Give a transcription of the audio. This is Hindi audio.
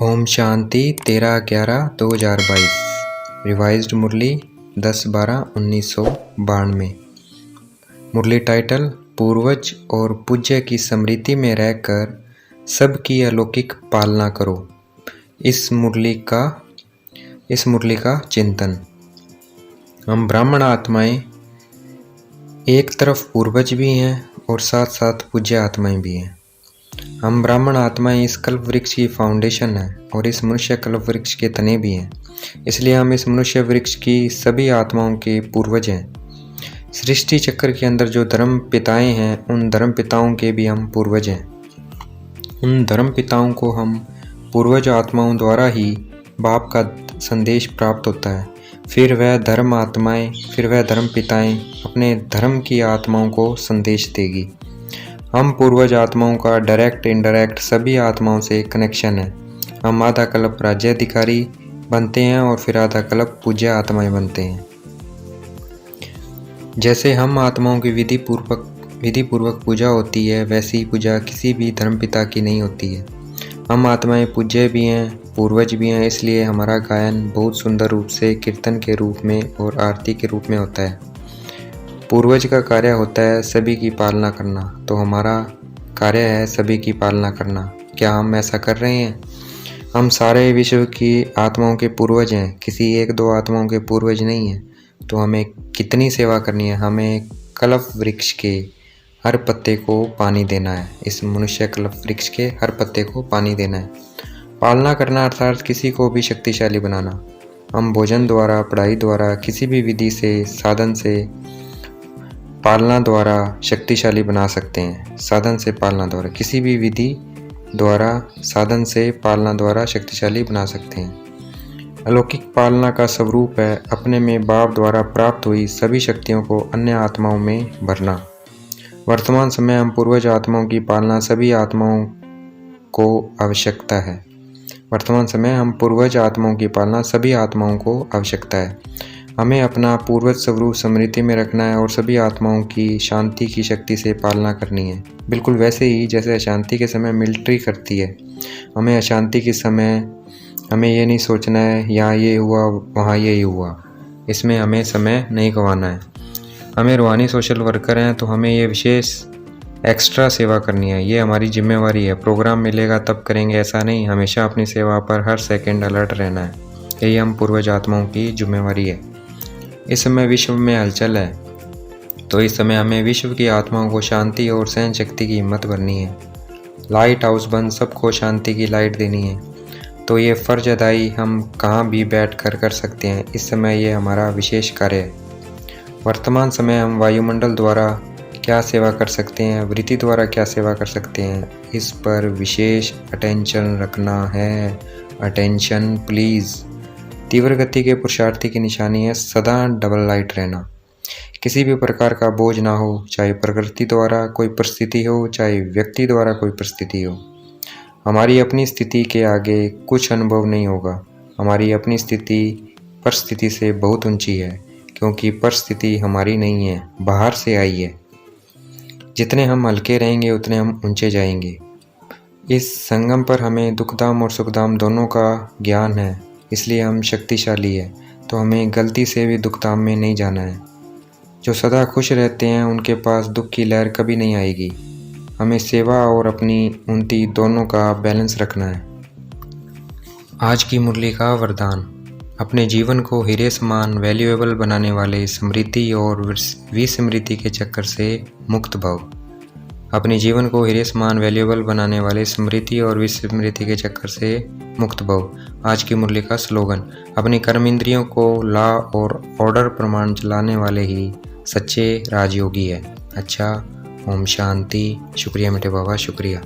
ओम शांति 13/11/2022 रिवाइज्ड मुरली 10/12/1992। मुरली टाइटल पूर्वज और पूज्य की स्मृति में रहकर सबकी अलौकिक पालना करो। इस मुरली का चिंतन। हम ब्राह्मण आत्माएं एक तरफ पूर्वज भी हैं और साथ साथ पूज्य आत्माएं भी हैं। हम ब्राह्मण आत्माएं इस कल्प वृक्ष की फाउंडेशन है और इस मनुष्य कल्प वृक्ष के तने भी हैं। इसलिए हम इस मनुष्य वृक्ष की सभी आत्माओं के पूर्वज हैं। सृष्टि चक्र के अंदर जो धर्म पिताएं हैं, उन धर्म पिताओं के भी हम पूर्वज हैं। उन धर्म पिताओं को हम पूर्वज आत्माओं द्वारा ही बाप का संदेश प्राप्त होता है। फिर वह धर्म पिताएं अपने धर्म की आत्माओं को संदेश देगी। हम पूर्वज आत्माओं का डायरेक्ट इनडायरेक्ट सभी आत्माओं से कनेक्शन है। हम आधा कल्प राज्याधिकारी बनते हैं और फिर आधा कल्प पूज्य आत्माएं बनते हैं। जैसे हम आत्माओं की विधि पूर्वक पूजा होती है, वैसी पूजा किसी भी धर्मपिता की नहीं होती है। हम आत्माएं पूज्य भी हैं, पूर्वज भी हैं, इसलिए हमारा गायन बहुत सुंदर रूप से कीर्तन के रूप में और आरती के रूप में होता है। पूर्वज का कार्य होता है सभी की पालना करना, तो हमारा कार्य है सभी की पालना करना। क्या हम ऐसा कर रहे हैं? हम सारे विश्व की आत्माओं के पूर्वज हैं, किसी एक दो आत्माओं के पूर्वज नहीं हैं। तो हमें कितनी सेवा करनी है? हमें कल्प वृक्ष के हर पत्ते को पानी देना है। इस मनुष्य कल्प वृक्ष के हर पत्ते को पानी देना है। पालना करना अर्थात किसी को भी शक्तिशाली बनाना। हम भोजन द्वारा, पढ़ाई द्वारा, किसी भी विधि से, साधन से, पालना द्वारा शक्तिशाली बना सकते हैं। साधन से, पालना द्वारा, किसी भी विधि द्वारा, साधन से, पालना द्वारा शक्तिशाली बना सकते हैं। अलौकिक पालना का स्वरूप है अपने में बाप द्वारा प्राप्त हुई सभी शक्तियों को अन्य आत्माओं में भरना। वर्तमान समय हम पूर्वज आत्माओं की पालना सभी आत्माओं को आवश्यकता है। वर्तमान समय हम पूर्वज आत्माओं की पालना सभी आत्माओं को आवश्यकता है। हमें अपना पूर्वज स्वरूप स्मृति में रखना है और सभी आत्माओं की शांति की शक्ति से पालना करनी है। बिल्कुल वैसे ही जैसे अशांति के समय मिलिट्री करती है। हमें अशांति के समय हमें ये नहीं सोचना है यहाँ ये हुआ वहाँ ये हुआ, इसमें हमें समय नहीं गंवाना है। हमें रूहानी सोशल वर्कर हैं तो हमें ये विशेष एक्स्ट्रा सेवा करनी है, ये हमारी जिम्मेवारी है। प्रोग्राम मिलेगा तब करेंगे ऐसा नहीं, हमेशा अपनी सेवा पर हर सेकंड अलर्ट रहना है। यही हम पूर्वज आत्माओं की जिम्मेवारी है। इस समय विश्व में हलचल है, तो इस समय हमें विश्व की आत्माओं को शांति और सहन शक्ति की हिम्मत भरनी है। लाइट हाउस बंद, सबको शांति की लाइट देनी है। तो ये फ़र्ज अदाई हम कहाँ भी बैठ कर सकते हैं। इस समय ये हमारा विशेष कार्य है। वर्तमान समय हम वायुमंडल द्वारा क्या सेवा कर सकते हैं, वृत्ति द्वारा क्या सेवा कर सकते हैं, इस पर विशेष अटेंशन रखना है। Attention please. तीव्र गति के पुरुषार्थी की निशानी है सदा डबल लाइट रहना। किसी भी प्रकार का बोझ ना हो, चाहे प्रकृति द्वारा कोई परिस्थिति हो, चाहे व्यक्ति द्वारा कोई परिस्थिति हो। हमारी अपनी स्थिति के आगे कुछ अनुभव नहीं होगा। हमारी अपनी स्थिति परिस्थिति से बहुत ऊंची है, क्योंकि परिस्थिति हमारी नहीं है, बाहर से आई है। जितने हम हल्के रहेंगे उतने हम ऊंचे जाएंगे। इस संगम पर हमें दुखधाम और सुखधाम दोनों का ज्ञान है, इसलिए हम शक्तिशाली है। तो हमें गलती से भी दुखधाम में नहीं जाना है। जो सदा खुश रहते हैं उनके पास दुख की लहर कभी नहीं आएगी। हमें सेवा और अपनी उन्नति दोनों का बैलेंस रखना है। आज की मुरली का वरदान। अपने जीवन को हीरे समान वैल्यूएबल बनाने वाले स्मृति और विस्मृति के चक्कर से मुक्त भव। अपने जीवन को हीरे समान वैल्यूएबल बनाने वाले स्मृति और विस्मृति के चक्कर से मुक्त भव। आज की मुरली का स्लोगन। अपनी कर्म इंद्रियों को लॉ और ऑर्डर प्रमाण चलाने वाले ही सच्चे राजयोगी है। अच्छा, ओम शांति। शुक्रिया मेरे बाबा, शुक्रिया।